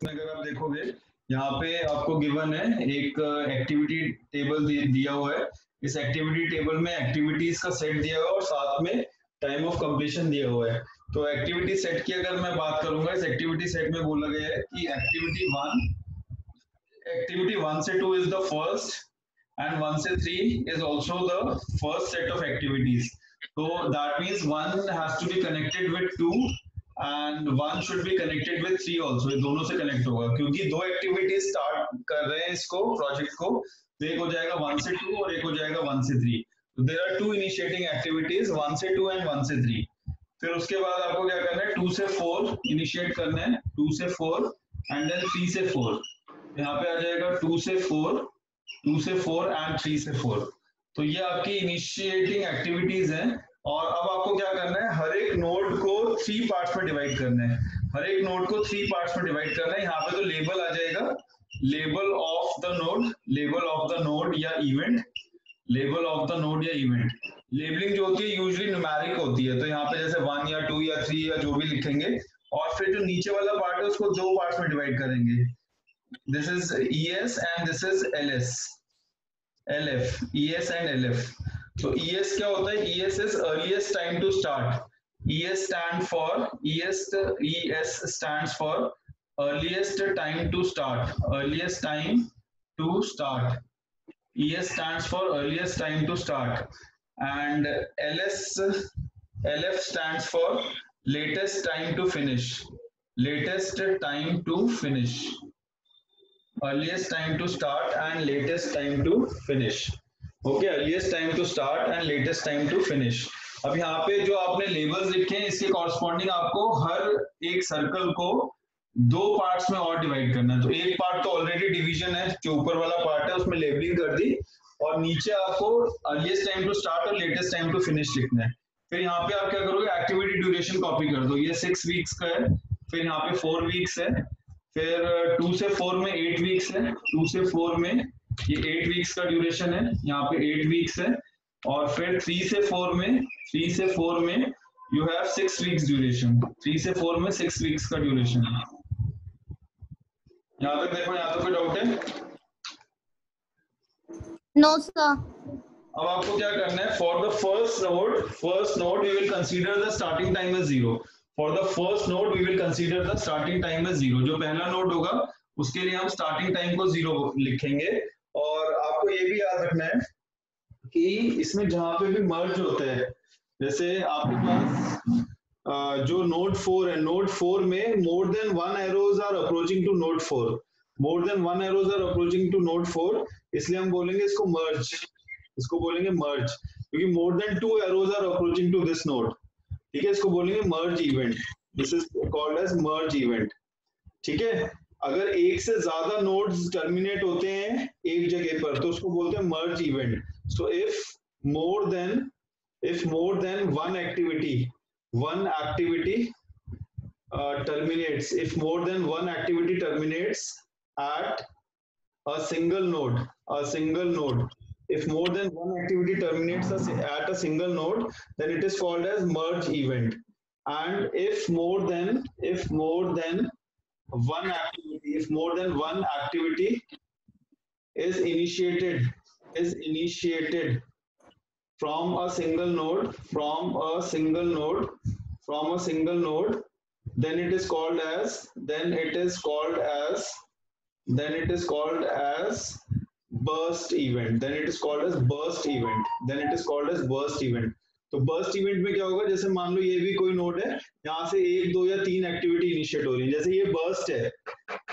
अगर आप देखोगे यहाँ पे आपको गिवन है एक एक्टिविटी टेबल दिया हुआ है। इस एक्टिविटी टेबल में एक्टिविटीज का सेट दिया हुआ है और साथ में टाइम ऑफ कंप्लीशन दिया हुआ है। तो एक्टिविटी सेट की अगर मैं बात करूंगा, इस एक्टिविटी सेट में बोला गया है कि एक्टिविटी 1 से 2 इज द फर्स्ट and 1 से 3 is also the first set of activities. So that means 1 has to be connected with 2 and 1 should be connected with 3 also. ये दोनों से कनेक्ट होगा क्योंकि दो एक्टिविटीज स्टार्ट कर रहे हैं इसको प्रोजेक्ट को। तो एक हो जाएगा 1 से 2 और एक हो जाएगा 1 से 3। तो there are two initiating activities 1 से 2 एंड 1 से 3। फिर उसके बाद आपको क्या करना है, 2 से 4 इनिशिएट करना है, 2 से 4 एंड देन 3 से 4। यहाँ पे आ जाएगा 2 से 4, 2 से 4 एंड 3 से 4। तो ये आपकी इनिशिएटिंग एक्टिविटीज हैं। और अब आपको क्या करना है, हर एक नोड को 3 पार्ट्स में डिवाइड करना है। हर एक नोड को 3 पार्ट्स में डिवाइड करना है। यहाँ पे तो लेबल आ जाएगा, label of the node, label of the node या event, label of the node या इवेंट। लेबलिंग जो होती है यूजुअली न्यूमेरिक होती है, तो यहाँ पे जैसे 1 या 2 या 3 या जो भी लिखेंगे। और फिर जो नीचे वाला पार्ट है उसको 2 पार्ट्स में डिवाइड करेंगे। This is ES and this is LS, LF, ES and LF. तो ES क्या होता है? ES is earliest time to start. ES stands for ES stands for earliest time to start. Earliest time to start. ES stands for earliest time to start. And LF stands for latest time to finish. Latest time to finish. Earliest time to start and latest time to finish. Okay, earliest time to start and latest time to finish. अब यहाँ पे जो आपने labels लिखे हैं इसके corresponding आपको हर एक सर्कल को 2 पार्ट्स में और डिवाइड करना है। तो एक पार्ट तो ऑलरेडी डिवीजन है, जो ऊपर वाला पार्ट है उसमें लेबलिंग कर दी, और नीचे आपको अर्लीस्ट टाइम टू स्टार्ट और लेटेस्ट टाइम टू फिनिश लिखना है। फिर यहाँ पे आप क्या करोगे, एक्टिविटी ड्यूरेशन कॉपी कर दो। ये 6 वीक्स का है, फिर यहाँ पे 4 वीक्स है, फिर 2 से 4 में 8 वीक्स है, 2 से 4 में ये 8 वीक्स का ड्यूरेशन है, यहाँ पे 8 वीक्स है, और फिर 3 से 4 में यू हैव 6 वीक्स ड्यूरेशन। 3 से 4 में 6 वीक्स का ड्यूरेशन है। यहाँ तक देखो, यहाँ तक कोई डाउट है? No sir. अब आपको क्या करना है, for the first node we will consider the starting time as 0। For the first node we will consider the starting time as 0। जो पहला नोड होगा उसके लिए हम स्टार्टिंग टाइम को 0 लिखेंगे। और आपको ये भी याद रखना है कि इसमें जहां पे भी मर्ज होता है, जैसे आपके पास जो नोड 4 है, नोड 4 में more than 1 arrows are approaching to node 4, more than 1 arrows are approaching to node 4, इसलिए हम बोलेंगे इसको मर्ज, इसको बोलेंगे मर्ज। क्योंकि more than 2 arrows are approaching to this node, ठीक है, इसको बोलेंगे merge event. This is called as merge event, ठीक है। अगर एक से ज्यादा नोड्स टर्मिनेट होते हैं एक जगह पर तो उसको बोलते हैं merge event. So if more than one activity terminates, if more than one activity terminates at a single node, if more than one activity terminates at a single node, then it is called as merge event. And if more than one activity is initiated from a single node, then it is called as burst event. तो burst event में क्या होगा, जैसे मान लो ये भी कोई node है, यहाँ से 1, 2 या 3 एक्टिविटी इनिशिएट हो रही है। जैसे ये बर्स्ट है,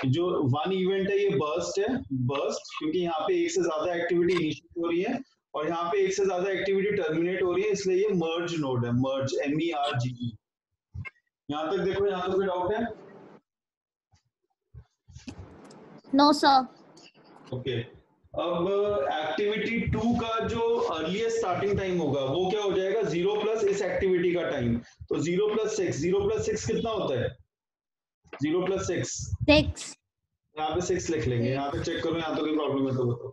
जो 1 इवेंट है ये बर्स्ट है, बर्स्ट क्योंकि यहाँ पे एक से ज्यादा एक्टिविटी इनिशिएट हो रही है और यहाँ पे एक से ज्यादा एक्टिविटी टर्मिनेट हो रही है, इसलिए ये मर्ज नोड है, मर्ज, MERGE। यहाँ तक देखो, यहाँ तक कोई डाउट है? No sir. ओके, अब एक्टिविटी 2 का जो अर्लीस्ट स्टार्टिंग टाइम होगा वो क्या हो जाएगा, 0 प्लस इस एक्टिविटी का टाइम। तो 0 प्लस 6 कितना होता है? 0 प्लस 6 यहाँ पे 6 लिख लेंगे। यहाँ पे चेक करो, यहाँ तो कोई प्रॉब्लम है तो बताओ,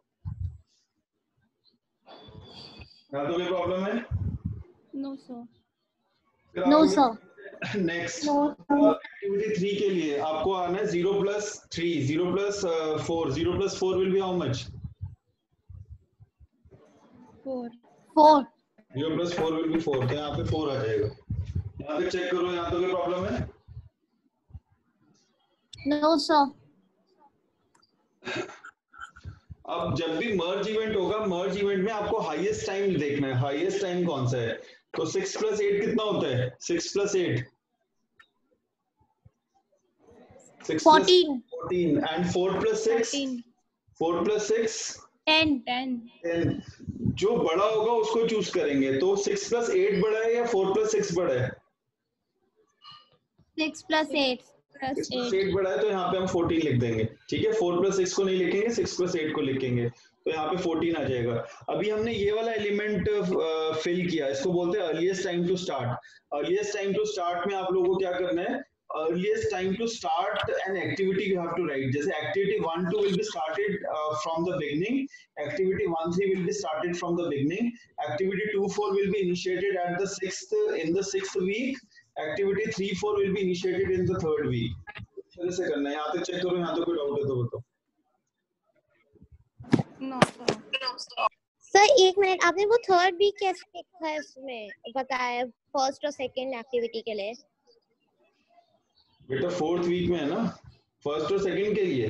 यहाँ तो कोई प्रॉब्लम है? No sir. नेक्स्ट एक्टिविटी 3 के लिए आपको आना है 0+3, 0+4, 0+4 will be how much? 4 0+4 will be 4, तो यहाँ पे 4 आ जाएगा। यहाँ पे चेक करो, यहाँ तो कोई प्रॉब्लम है? No sir. अब जब भी मर्ज इवेंट होगा, मर्ज इवेंट में आपको हाईएस्ट टाइम देखना है, हाईएस्ट टाइम कौन सा है। तो 6+8 कितना होता है? 6+8 14 and 4+6 10। जो बड़ा होगा उसको चूज करेंगे। तो 6+8 बड़ा है या 4+6 बड़ा है? 6+8 6+8 बड़ा है, तो यहाँ पे हम 14 लिख देंगे। ठीक है, 4+6 को नहीं लिखेंगे, 6+8 को लिखेंगे, तो यहाँ पे 14 आ जाएगा। अभी हमने ये वाला एलिमेंट फिल किया, इसको बोलते हैं earliest time to start. Earliest time to start में आप लोगों को क्या करना है? Earliest time to start an activity you have to write. जैसे activity 1-2 will be started from the beginning, activity 1-3 will be started from the beginning, activity 2-4 will be initiated at the 6th week, activity 3-4 will be initiated in the 3rd week। इस से करना है। यहाँ तक check करो, यहाँ तो कोई डाउट है तो बताओ। सर एक मिनट, आपने वो 3rd वीक कैसे लिखा है उसमें बताया, फर्स्ट और सेकंड एक्टिविटी के लिए? बेटा 4th वीक में है ना, फर्स्ट और सेकंड के लिए।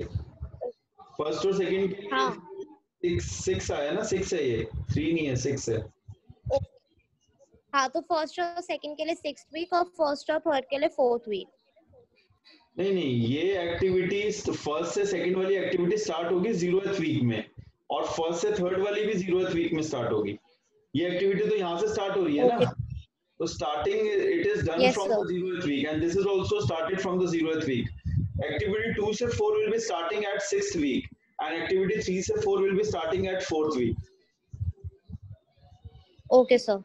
फर्स्ट और सेकंड के लिए हाँ 6 आया ना, 6 है ये, 3 नहीं है, 6 है। हाँ, तो फर्स्ट और सेकंड के लिए 6th वीक और फर्स्ट और थर्ड के लिए 4th वीक। नहीं, ये एक्टिविटीज फर्स्ट से सेकंड वाली एक्टिविटी स्टार्ट होगी 0th वीक में, और फर्स्ट से थर्ड वाली भी 0th वीक में स्टार्ट होगी। ये एक्टिविटी तो यहाँ से स्टार्ट हो रही है ना, तो starting it is done from the 0th week, and this is also started from the 0th week. Activity 2 से 4 will be starting at 6th week, and activity 3 से 4 will be starting at 4th week. Okay sir.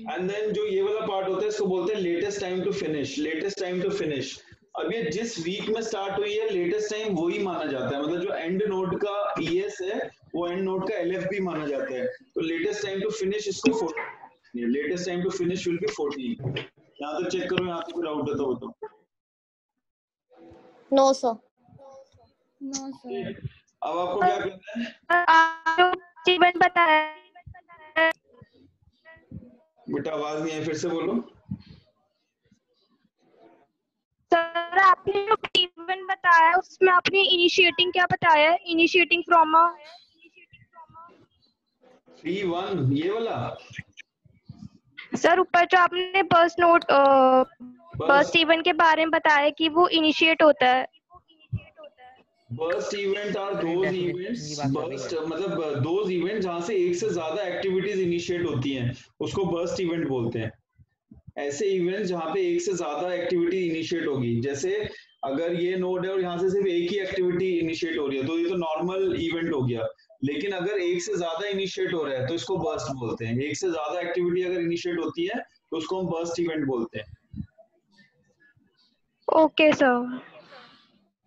And then जो ये वाला part होता है, इसको बोलते हैं latest time to finish. Latest time to finish, अब ये जिस वीक में स्टार्ट हुई है लेटेस्ट टाइम वही माना जाता है, मतलब जो एंड नोड का ईएस है वो एंड नोड का एलएफ भी माना जाता है। तो लेटेस्ट टाइम टू फिनिश इसको 14, latest time to finish will be 14। यहाँ तो चेक करो, यहाँ पे कोई डाउट है तो बताओ। No sir. अब आपको क्या करना है? इवेंट बताया बेटा आवाज नहीं है, फिर से बोलो। सर, आपने जो इवेंट बताया उसमें आपने इनिशिएटिंग क्या बताया है? इनिशिएटिंग फ्रॉम 3-1 ये वाला। सर ऊपर जो आपने बर्स्ट इवेंट के बारे में बताया कि वो इनिशिएट होता है। Burst event are those events, burst मतलब दोज इवेंट जहां से एक से ज्यादा एक्टिविटीज इनिशिएट होती हैं, उसको बर्स्ट इवेंट बोलते हैं। ऐसे इवेंट जहां पे एक से ज्यादा एक्टिविटी इनिशिएट होगी, जैसे अगर ये नोड है और यहाँ से सिर्फ एक ही एक्टिविटी इनिशिएट हो रही है तो ये तो नॉर्मल इवेंट हो गया। लेकिन अगर एक से ज्यादा इनिशिएट हो रहा है तो इसको बर्स्ट बोलते हैं। एक से ज्यादा एक्टिविटी अगर इनिशिएट होती है तो उसको हम बर्स्ट इवेंट बोलते हैं। ओके सर,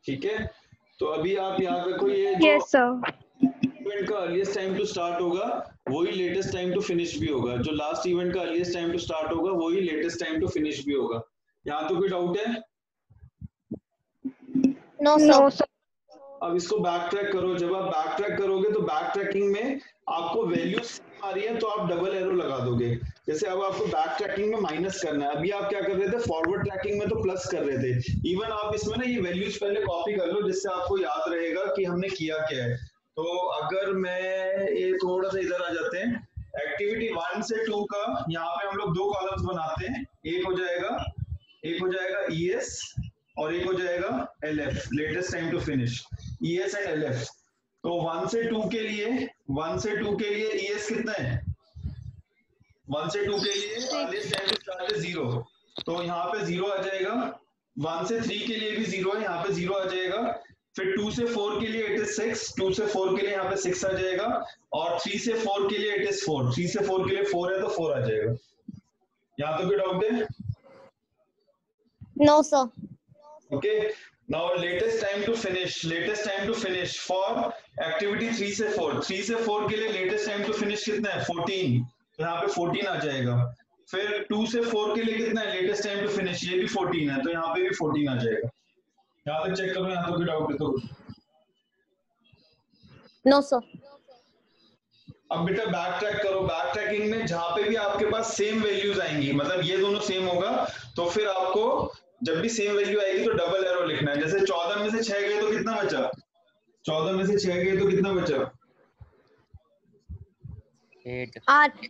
ठीक है, तो अभी आप याद रखो, ये जो यस सर, इवेंट का अर्लीस्ट टाइम टू स्टार्ट होगा वही लेटेस्ट टाइम टू फिनिश भी होगा। जो लास्ट इवेंट का अर्लीस्ट टाइम टू स्टार्ट होगा वही लेटेस्ट टाइम टू फिनिश भी होगा। यहाँ तो कोई डाउट है? No sir. अब इसको बैक ट्रैक करो। जब आप बैक ट्रैक करोगे तो बैक ट्रैकिंग में आपको वैल्यू सेम आ रही है तो आप डबल एरो लगा दोगे। जैसे अब आपको बैक ट्रैकिंग में माइनस करना है, अभी आप क्या कर रहे थे, फॉरवर्ड ट्रैकिंग में तो प्लस कर रहे थे। इवन आप इसमें ना ये वैल्यूज पहले कॉपी कर लो जिससे आपको याद रहेगा कि हमने किया क्या है। तो अगर मैं ये थोड़ा सा इधर आ जाते हैं, एक्टिविटी 1 से 2 का यहाँ पे हम लोग 2 कॉलम्स बनाते हैं। एक हो जाएगा ES और एक हो जाएगा LF, latest time to finish, ES and LF। तो 1 से 2 के लिए ES कितना है? 1 से 2 के लिए अर्लीस्ट टाइम टू स्टार्ट है 0, तो यहाँ पे 0 आ जाएगा। 1 से 3 के लिए भी 0 है, यहाँ पे 0 आ जाएगा। फिर 2 से 4 के लिए इट इज 6, 2 से 4 के लिए यहाँ पे 6 आ जाएगा, और 3 से 4 के लिए इट इज 4, 3 से 4 के लिए 4 है तो 4 आ जाएगा। यहाँ तो कोई डाउट है? No sir. Okay, now latest time to finish for activity 3 से 4 के लिए latest time to finish कितना है? 14, तो यहाँ पे 14 आ जाएगा। फिर 2 से 4 के लिए कितना है लेटेस्ट टाइम टू फिनिश, ये भी 14 है, तो यहाँ पे भी 14 आ जाएगा। यहाँ तक चेक करो, यहाँ तो कोई डाउट है तो। No sir. अब बेटा बैक ट्रैक करो। बैक ट्रैकिंग में जहां पे भी आपके पास सेम वैल्यूज आएंगी, मतलब ये दोनों सेम होगा, तो फिर आपको जब भी सेम वैल्यू आएगी तो डबल एरो लिखना है। जैसे 14 में से 6 गए तो कितना बचा? 14 में से 6 गए तो कितना बचा? 8।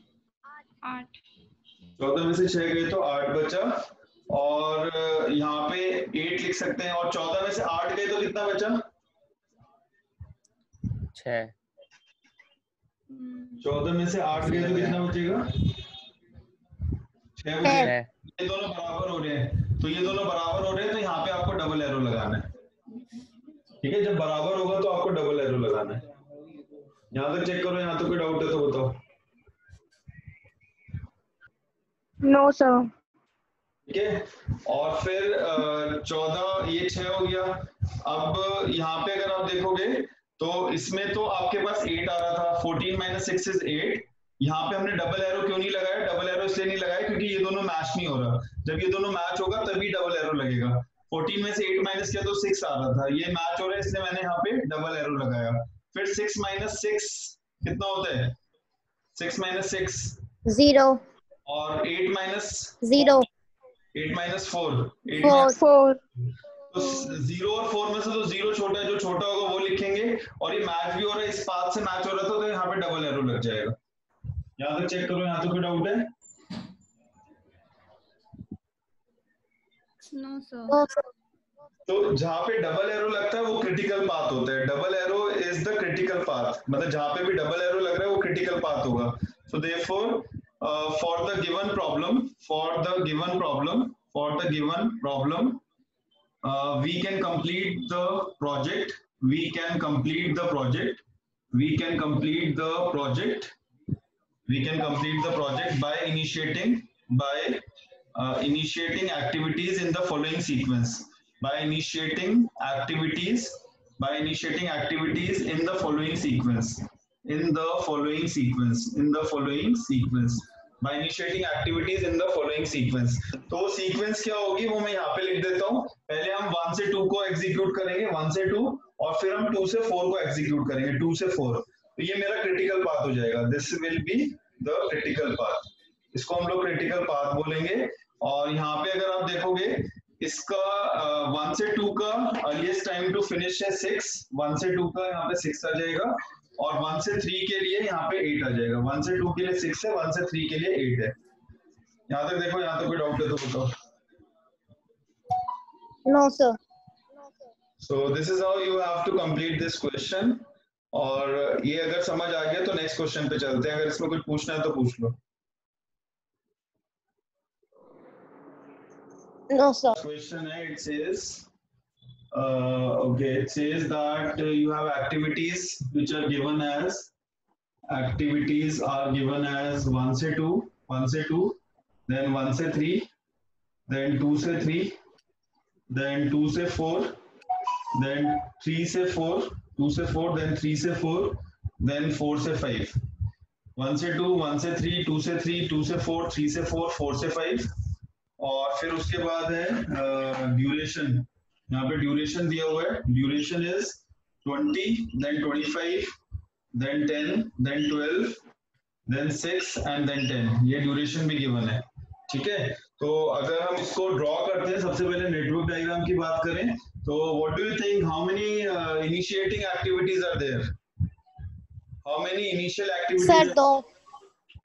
14 में से 6 गए तो 8 बचा, और यहाँ पे 8 लिख सकते हैं। और 14 में से 8 गए तो कितना बचा? 6। 14 में से 8 गए तो कितना बचेगा? 6 बचेगा। ये दोनों बराबर हो रहे हैं, तो ये दोनों बराबर हो रहे हैं, तो यहाँ पे आपको डबल एरो लगाना है। ठीक है, जब बराबर होगा तो आपको डबल एरो लगाना है। यहाँ तक चेक करो, यहाँ तो कोई डाउट है तो बताओ। No sir. ठीक है, और फिर 14, ये 6 हो गया। अब यहाँ पे अगर आप देखोगे तो इसमें तो आपके पास 8 आ रहा था, 14 माइनस 6 इज 8। यहाँ पे हमने डबल एरो क्यों नहीं लगाया? डबल एरो इसलिए नहीं लगाया क्योंकि ये दोनों मैच नहीं हो रहा। जब ये दोनों मैच होगा तभी डबल एरो लगेगा। 14 में से 8 माइनस किया तो 6 आ रहा था, ये मैच हो रहा है इसलिए मैंने यहाँ पे डबल एरो लगाया। फिर 6 माइनस 6 कितना होता है? 6 माइनस 6 0। और 8 माइनस 0। 8 माइनस 4 4। तो 0 और 4 में से तो 0 छोटा है, जो छोटा होगा वो लिखेंगे। और ये मैच भी हो रहा है, इस पाथ से मैच हो रहा था, तो यहाँ पे डबल एरो लग जाएगा। यहाँ तक चेक करो, यहाँ तो कोई डाउट है? No sir. तो जहाँ पे डबल एरो लगता है वो क्रिटिकल पाथ होता है। Double arrow is the critical path, मतलब जहाँ पे भी डबल एरो लग रहा है वो क्रिटिकल पाथ होगा। So therefore for the given problem we can complete the project by initiating activities in the following sequence. By initiating activities in the following sequence. By initiating activities in the following sequence. तो sequence क्या होगी वो मैं यहाँ पे लिख देता हूँ। पहले हम 1 से 2 को एग्जीक्यूट करेंगे, 1 से 2, और फिर हम 2 से 4 को एग्जीक्यूट करेंगे, 2 से 4। तो ये मेरा क्रिटिकल पाथ हो जाएगा। This will be the critical path, इसको हम लोग क्रिटिकल पाथ बोलेंगे। और यहाँ पे अगर आप देखोगे इसका 1 से 2 का अर्लीस्ट टाइम टू फिनिश है 6, 1 से 2 का यहाँ पे 6 आ जाएगा, और 1 से 3 के लिए यहाँ पे 8 आ जाएगा। 1 से 2 के लिए 6 है, 1 से 3 के लिए 8 है। यहाँ तक देखो, यहाँ तक कोई डाउट है तो बताओ। No sir. So this is how you have to complete this question। और ये अगर समझ आ गया तो नेक्स्ट क्वेश्चन पे चलते हैं। अगर इसमें कुछ पूछना है तो पूछ लो। No sir. Question है, it says okay, it says that you have activities which are given as 1 से 2, then 1 से 3, then 2 से 3, then 2 से 4, then 3 से 4, 2 से 4, then 3 से 4, then 4 से 5। 1 से 2, 1 से 3, 2 से 3, 2 से 4, 3 से 4, 4 से 5। और फिर उसके बाद है ड्यूरेशन। यहाँ पे ड्यूरेशन दिया हुआ है, duration is 20, then 25, then 10, then 12, then 6 and then 10। ये ड्यूरेशन भी गिवन है। ठीक है, तो अगर हम इसको ड्रॉ करते हैं, सबसे पहले नेटवर्क डायग्राम की बात करें तो what do you think, how many initiating activities are there? How many initial activities? Sir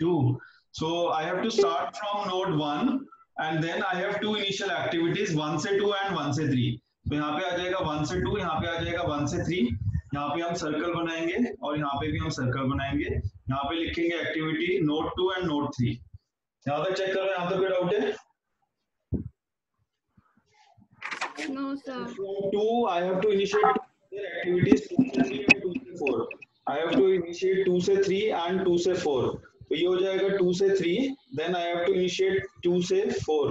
2। So I have to start from node 1 and then I have 2 initial activities, 1 से 2 and 1 से 3। तो यहाँ पे आ जाएगा 1 से 2, यहाँ पे आ जाएगा 1 से 3। यहाँ पे हम सर्कल बनाएंगे और यहाँ पे भी हम सर्कल बनाएंगे। यहाँ पे लिखेंगे एक्टिविटी नोड 2 एंड नोड 3। यहाँ तक चेक करो, यहाँ तक कोई डाउट है? No sir. 2 I have to initiate activities 2 से 3 and 2 से 4। I have to initiate 2 से 3 and 2 से 4। तो ये हो जाएगा 2 से 3, then I have to initiate 2 से 4,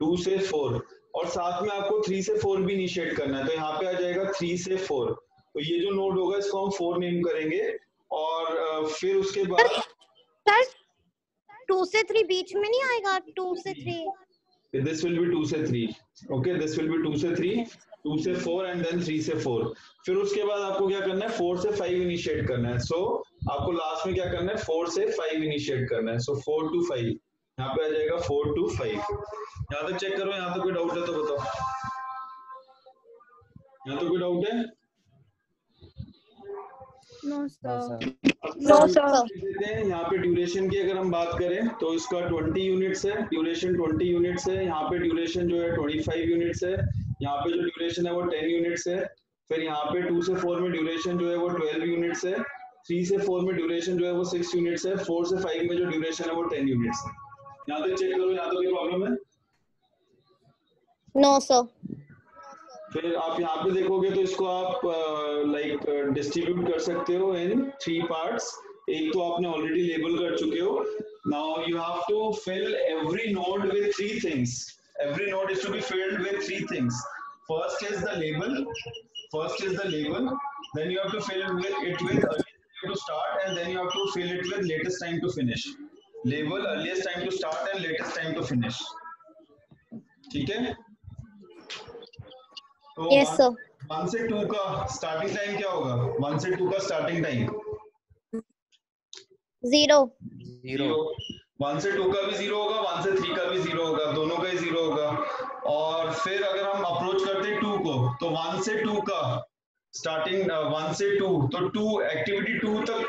2 से 4, और साथ में आपको 3 से 4 भी इनिशिएट करना है। तो यहाँ पे आ जाएगा 3 से 4। तो ये जो नोड होगा इसको हम 4 नेम करेंगे। और फिर उसके बाद सर 2 से 3 बीच में नहीं आएगा? 2 से 3. This will be 2 से 3. Okay, this will be 2 से 3, 2 से 4 and then 3 से 4. फिर उसके बाद आपको क्या करना है? 4 से 5 इनिशिएट करना है. So आपको लास्ट में क्या करना है? 4 से 5 इनिशिएट करना है. So 4 to 5. यहाँ पे आ जाएगा 4 to 5. यहाँ तक चेक करो. यहाँ तक कोई डाउट है तो बताओ. यहाँ तो कोई डाउट है? No, sir. No, sir. यहाँ पे ड्यूरेशन की अगर हम बात करें तो इसका 20 यूनिट्स है. ड्यूरेशन 20 यूनिट्स है. यहाँ पे ड्यूरेशन जो है 25 यूनिट्स है. यहाँ पे जो ड्यूरेशन है वो 10 यूनिट्स है. फिर यहाँ पे 2 से 4 में ड्यूरेशन जो है वो 12 यूनिट्स है. 3 से 4 में ड्यूरेशन जो है वो 6 यूनिट्स है. 4 से 5 में जो ड्यूरेशन है वो 10 यूनिट्स है. यहाँ तक चेक करो. यहाँ तो कोई प्रॉब्लम है? No, sir. फिर आप यहाँ पे देखोगे तो इसको आप लाइक डिस्ट्रीब्यूट कर सकते हो इन 3 पार्ट्स. एक तो आपने ऑलरेडी लेबल कर चुके हो. Now you have to fill every node with 3 things. Every node is to be filled with 3 things. First is the label. Then you have to fill it with earliest time to start and then you have to fill it with latest time to finish. Label, earliest time to start and latest time to finish. ठीक है? तो Yes, sir. 1 से 2 का starting time क्या होगा? 1 से 2 का starting time 0. 1 से 2 का भी 0 होगा. 1 से 3 का भी 0 होगा. दोनों का ही 0 होगा. और फिर अगर हम अप्रोच करते हैं 2 को तो 1 से 2 का स्टार्टिंग 1 से 2 तो 2 एक्टिविटी 2 तक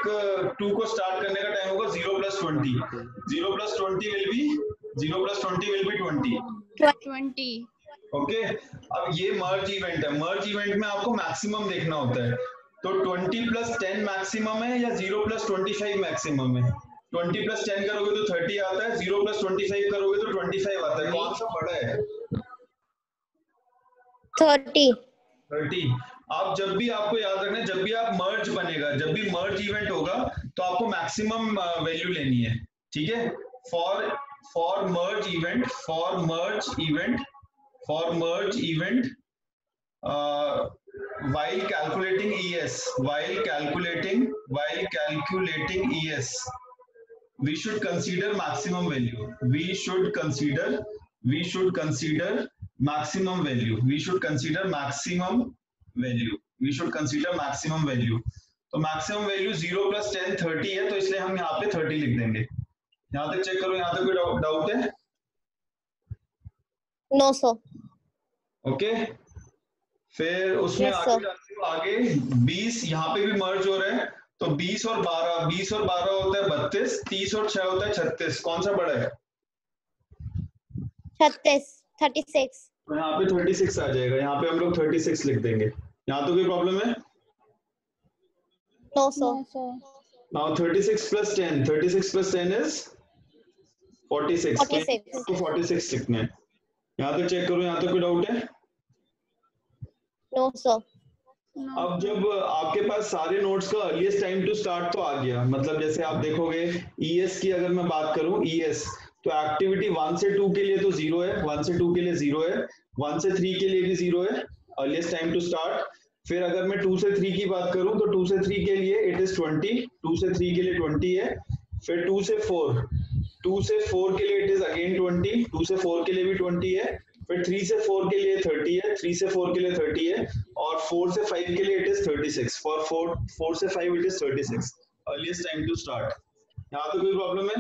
2 को स्टार्ट करने का टाइम होगा 0 + 20. 0 + 20 विल बी 20. 20. ओके. अब ये मर्ज इवेंट है. मर्ज इवेंट में आपको मैक्सिमम देखना होता है. तो 20 + 10 मैक्सिमम है या 0 + 25 मैक्सिमम है? 20 + 10 करोगे तो 30 आता है. 0 + 25 करोगे तो 25 आता है. कौन सा बड़ा है? 30. आप जब भी आपको याद रखना है, जब भी आप मर्ज बनेगा, जब भी मर्ज इवेंट होगा तो आपको मैक्सिमम वैल्यू लेनी है. ठीक है? For merge event while calculating ES we should consider maximum value. We should consider maximum value. तो मैक्सिमम वैल्यू 0 + 10 30 है. तो इसलिए हम यहाँ पे 30 लिख देंगे. यहाँ तक चेक करो. यहाँ तक कोई डाउट है? No, sir. ओके. फिर उसमें Yes, sir. आगे 20 यहाँ पे भी मर्ज हो रहा है. तो 20 और 12 होता है 32. 30 और 6 होता है 36. कौन सा बड़ा है? 36. तो यहाँ पे 36 आ जाएगा. यहाँ पे हम लोग 36 लिख देंगे. यहाँ तो कोई प्रॉब्लम है? No, sir. No, sir. Now 36 + 10. 36 + 10 is 46. 46. तो 46 लिखना है. यहाँ तक चेक करो. यहाँ तक कोई डाउट है? No, sir. No. अब जब आपके पास सारे नोड्स का अर्लीस्ट टाइम टू स्टार्ट तो आ गया. मतलब जैसे आप देखोगे ES की अगर मैं बात करूं ES तो एक्टिविटी 1 से 2 के लिए तो 0 है. 1 से 2 के लिए 0 है. 1 से 3 के लिए भी 0 है. Earliest time to start. फिर अगर मैं 2 से 3 की बात करूं तो 2 से 3 के लिए इट इज 20. 2 से 3 के लिए 20 है. फिर 2 से 4 के लिए इट इज अगेन 20. 2 से 4 के लिए भी 20 है. फिर 3 से 4 के लिए 30 है. 3 से 4 के लिए 30 है. और 4 से 5 के लिए इट इज 36. फॉर 4 से 5 it is 36. Earliest time to start. यहाँ तो कोई प्रॉब्लम है?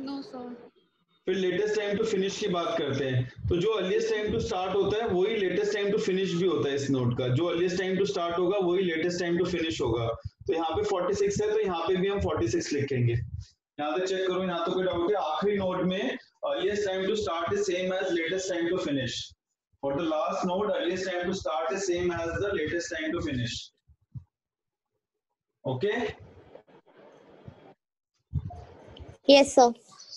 No, sir. फिर लेटेस्ट टाइम टू फिनिश की बात करते हैं. तो जो अर्लीस्ट टाइम टू स्टार्ट होता है वही लेटेस्ट टाइम टू फिनिश भी होता है. इस नोट का जो अर्लीस्ट टाइम टू स्टार्ट होगा वही लेटेस्ट टाइम टू फिनिश होगा. तो यहाँ पे 46 है तो यहाँ पे भी हम 46 लिखेंगे. यहाँ तक चेक करो. यहाँ तो कोई डाउट है? आखिरी नोट में earliest time to start is same as latest time to finish. For the last node earliest time to start is same as the latest time to finish. Okay. Yes, sir.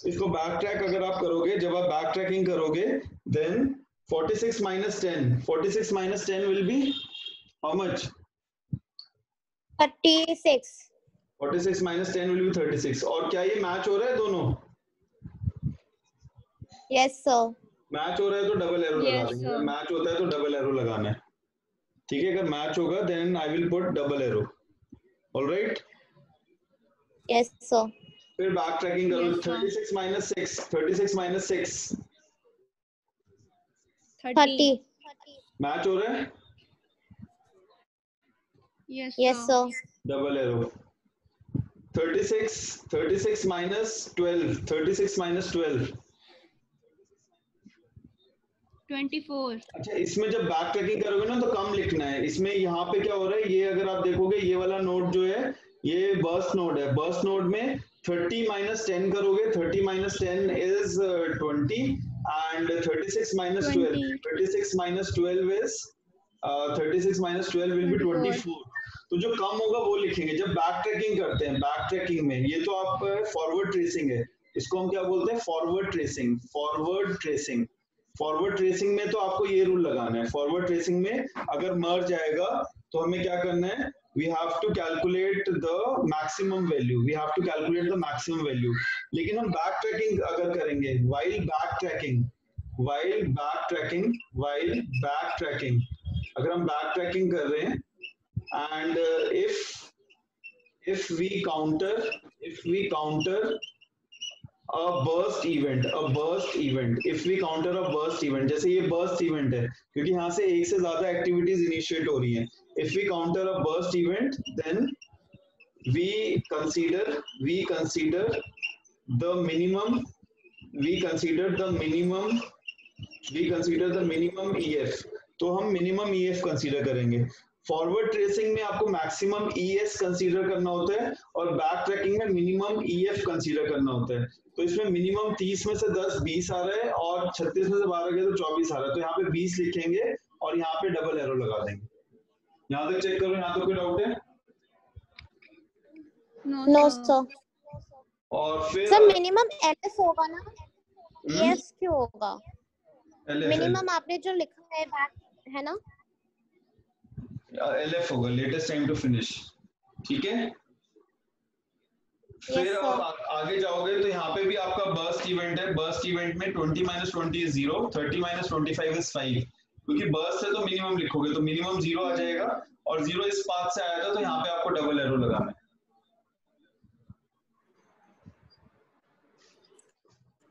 इसको back track अगर आप करोगे, जब आप back tracking करोगे then 46 - 10 will be how much? 36. 46 - 10 will be 36. और क्या ये मैच हो रहा है दोनों? Yes, sir. मैच हो रहा है तो डबल एरो लगा Yes, देंगे. sir. अगर मैच होता है तो डबल एरो लगाना है. ठीक है? अगर मैच होगा then I will put double arrow. Alright. Yes, sir. फिर बैक ट्रैकिंग करो। Yes, sir. 36 minus 6, 36 minus 6 30. Match हो रहा है? Yes, Yes, sir. sir. Double arrow. 36 minus 12, 36 minus 12। 24. अच्छा, इसमें जब बैक ट्रैकिंग करोगे ना तो कम लिखना है। इसमें यहाँ पे क्या हो रहा है, ये अगर आप देखोगे ये वाला नोड जो है ये बर्स्ट नोड है। बर्स्ट नोड में 30 minus 10 करोगे, 30 minus 10 is 20 and 36 minus 12, 20. 36 minus 12 is 36 minus 12 will be 24। तो जो कम होगा वो लिखेंगे जब बैक ट्रैकिंग करते हैं। बैक ट्रैकिंग में ये तो आप फॉरवर्ड ट्रेसिंग है, इसको हम क्या बोलते हैं, forward tracing. Forward tracing, forward tracing में तो आपको ये रूल लगाना है। फॉरवर्ड ट्रेसिंग में अगर मर्ज आएगा तो हमें क्या करना है, we have to calculate the maximum value, we have to calculate the maximum value. लेकिन हम बैक ट्रैकिंग अगर करेंगे, while backtracking, अगर हम बैक ट्रैकिंग कर रहे हैं and if we counter a burst event, if we counter a burst event, जैसे ये burst event है क्योंकि यहाँ से एक से ज्यादा एक्टिविटीज इनिशिएट हो रही हैं। if we counter a burst event then we consider the minimum EF। तो हम मिनिमम EF कंसीडर करेंगे। फॉरवर्ड ट्रेसिंग में आपको मैक्सिमम ES कंसीडर करना होता है और बैक ट्रैकिंग में मिनिमम EF कंसीडर करना होता है। तो इसमें मिनिमम 30 में से 10 20 आ रहा है और 36 में से 12 गया तो 24 आ रहा है। तो यहाँ पे 20 लिखेंगे और यहाँ पे डबल एरो लगा देंगे। यहाँ तक चेक करो, यहाँ तक कोई डाउट है? No, sir. और फिर सर मिनिमम LF होगा ना? EF क्यों होगा? मिनिमम आपने जो लिखा है बैक है ना? LF होगा, लेटेस्ट टाइम टू फिनिश। ठीक है, फिर Yes, आप आगे जाओगे तो यहाँ पे भी आपका बर्स्ट इवेंट है। बर्स्ट इवेंट में 20 minus 20 is 0, 30 minus 25 is 5। क्योंकि बर्स्ट है तो मिनिमम लिखोगे तो मिनिमम 0 आ जाएगा और 0 इस पाथ से आया था तो यहाँ पे आपको डबल एरो लगाना है।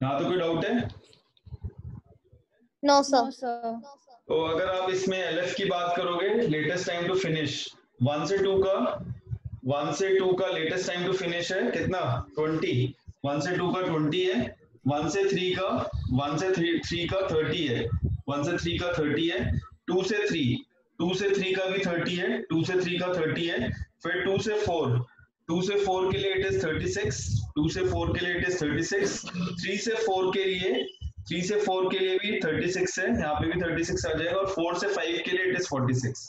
यहाँ तो कोई डाउट है? No, sir. No, sir. तो अगर आप इसमें LF की बात करोगे, लेटेस्ट टाइम टू फिनिश 1 से 2 का लेटेस्ट टाइम टू फिनिश है कितना, 20। 1 से 2 का 20 है। 1 से 3 का 30 है। 1 से 3 का 30 है। 2 से 3 का भी 30 है। 2 से 3 का 30 है। फिर 2 से 4 के लिए इट इज 36। 2 से 4 के लिए इट इज 36। 3 से 4 के लिए भी 36 है, यहाँ पे भी 36 आ जाएगा। और 4 से 5 के लिए इट इज 46।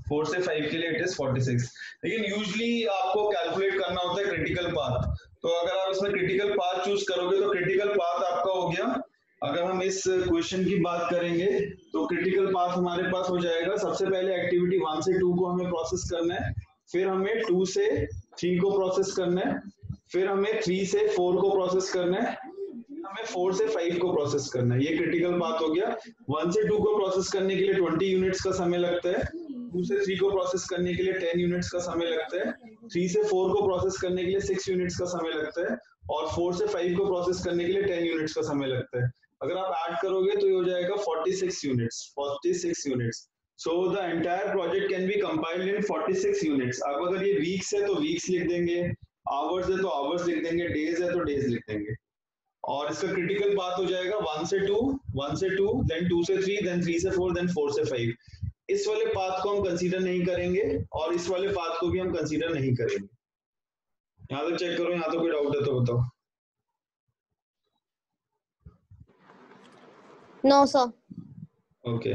4 से 5 के लिए इट इज 46। लेकिन यूजली आपको कैलकुलेट करना होता है क्रिटिकल पाथ। तो अगर आप इसमें क्रिटिकल पाथ चूज करोगे तो क्रिटिकल पाथ आपका हो गया, अगर हम इस क्वेश्चन की बात करेंगे तो क्रिटिकल पाथ हमारे पास हो जाएगा। सबसे पहले एक्टिविटी 1 से 2 को हमें प्रोसेस करना है, फिर हमें 2 से 3 को प्रोसेस करना है, फिर हमें 3 से 4 को प्रोसेस करना है, हमें 4 से 5 को प्रोसेस करना है। ये क्रिटिकल पाथ हो गया। 1 से 2 को प्रोसेस करने के लिए 20 यूनिट्स का समय लगता है। 2 से 3 को प्रोसेस करने के लिए 10 यूनिट्स का समय लगता है। 3 से 4 को प्रोसेस करने के लिए 6 यूनिट्स का समय लगता है और 4 से 5 को प्रोसेस करने के लिए 10 यूनिट्स का समय लगता है। अगर आप ऐड करोगे तो ये हो जाएगा 46 units. So the entire project can be compiled in 46 units. अब अगर ये वीक्स है तो वीक्स लिख देंगे, आवर्स है तो आवर्स लिख देंगे, डेज है तो डेज लिख देंगे। और इसका क्रिटिकल पाथ हो जाएगा 1 से 2, देन 2 से 3, देन 3 से 4, देन 4 से 5। इस वाले पाथ को हम कंसीडर नहीं करेंगे और इस वाले पाथ को भी हम कंसीडर नहीं करेंगे। यहाँ तक चेक करो, यहाँ तो कोई डाउट है तो बताओ। No, sir. ओके